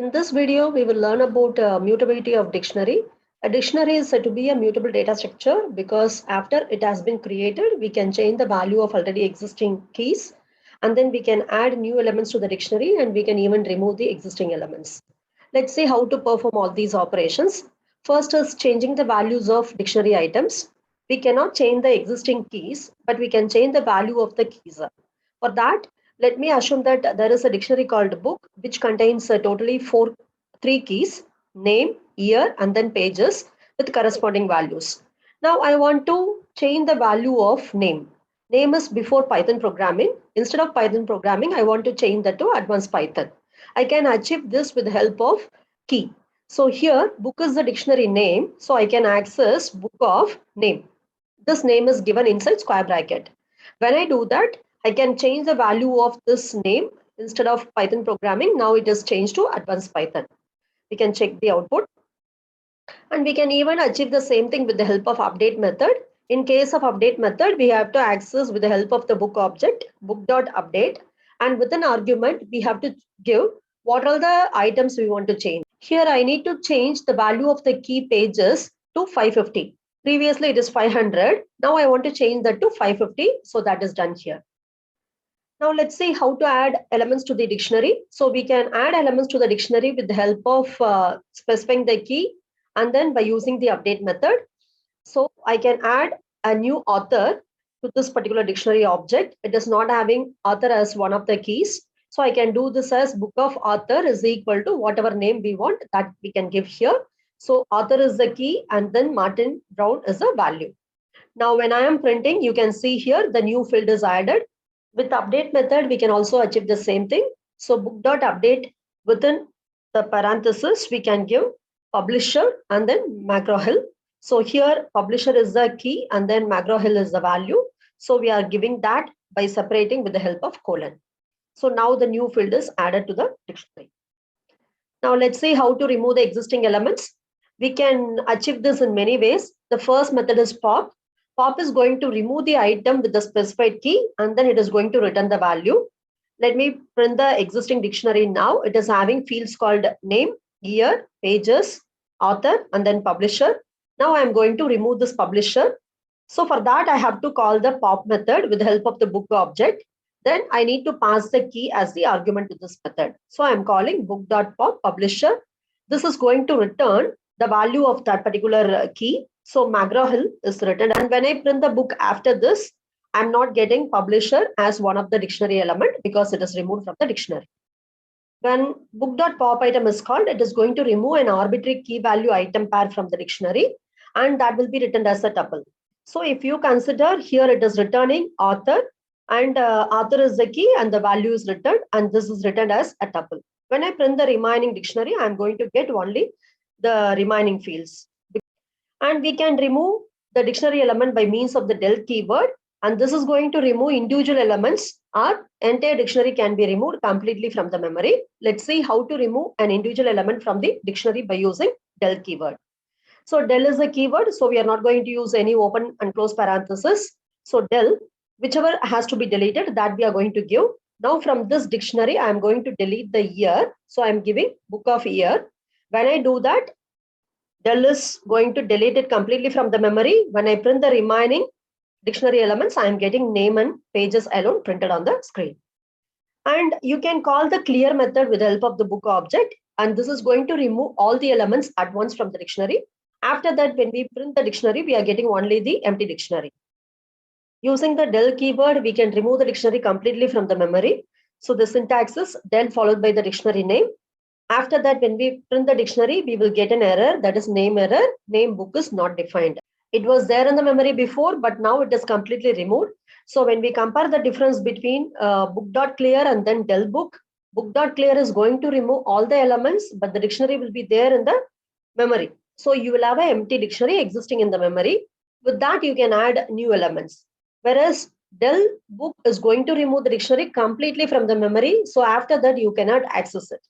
In this video, we will learn about mutability of dictionary. A dictionary is said to be a mutable data structure because after it has been created, we can change the value of already existing keys, and then we can add new elements to the dictionary, and we can even remove the existing elements. Let's see how to perform all these operations. First is changing the values of dictionary items. We cannot change the existing keys, but we can change the value of the keys. For that, let me assume that there is a dictionary called book, which contains totally three keys: name, year, and then pages with corresponding values. Now I want to change the value of name. Name is before Python programming. Instead of Python programming, I want to change that to advanced Python. I can achieve this with the help of key. So here, book is the dictionary name. So I can access book of name. This name is given inside square bracket. When I do that, I can change the value of this name. Instead of Python programming, now it is changed to advanced Python. We can check the output, and we can even achieve the same thing with the help of update method. In case of update method, we have to access with the help of the book object, book.update, and with an argument, we have to give what are the items we want to change. Here I need to change the value of the key pages to 550. Previously it is 500. Now I want to change that to 550. So that is done here. Now let's see how to add elements to the dictionary. So we can add elements to the dictionary with the help of specifying the key and then by using the update method. So I can add a new author to this particular dictionary object. It is not having author as one of the keys. So I can do this as book of author is equal to whatever name we want that we can give here. So author is the key and then Martin Brown is the value. Now when I am printing, you can see here the new field is added. With the update method, we can also achieve the same thing. So book.update within the parenthesis, we can give publisher and then McGraw-Hill. So here publisher is the key and then McGraw-Hill is the value. So we are giving that by separating with the help of colon. So now the new field is added to the dictionary. Now let's see how to remove the existing elements. We can achieve this in many ways. The first method is pop. Pop is going to remove the item with the specified key and then it is going to return the value. Let me print the existing dictionary now. It is having fields called name, year, pages, author, and then publisher. Now I'm going to remove this publisher. So for that, I have to call the pop method with the help of the book object. Then I need to pass the key as the argument to this method. So I'm calling book.pop publisher. This is going to return the value of that particular key. So McGraw-Hill is written. And when I print the book after this, I'm not getting publisher as one of the dictionary element because it is removed from the dictionary. When book.pop item is called, it is going to remove an arbitrary key value item pair from the dictionary and that will be written as a tuple. So if you consider here, it is returning author and author is the key and the value is returned and this is written as a tuple. When I print the remaining dictionary, I'm going to get only the remaining fields. And we can remove the dictionary element by means of the del keyword. And this is going to remove individual elements or entire dictionary can be removed completely from the memory. Let's see how to remove an individual element from the dictionary by using del keyword. So del is a keyword. So we are not going to use any open and close parenthesis. So del, whichever has to be deleted, that we are going to give. Now from this dictionary, I am going to delete the year. So I'm giving book of year. When I do that, del is going to delete it completely from the memory. When I print the remaining dictionary elements, I am getting name and pages alone printed on the screen. And you can call the clear method with the help of the book object. And this is going to remove all the elements at once from the dictionary. After that, when we print the dictionary, we are getting only the empty dictionary. Using the del keyword, we can remove the dictionary completely from the memory. So the syntax is del followed by the dictionary name. After that, when we print the dictionary, we will get an error, that is name error, name book is not defined. It was there in the memory before, but now it is completely removed. So when we compare the difference between book.clear and then del book, book.clear is going to remove all the elements, but the dictionary will be there in the memory. So you will have an empty dictionary existing in the memory. With that, you can add new elements. Whereas del book is going to remove the dictionary completely from the memory. So after that, you cannot access it.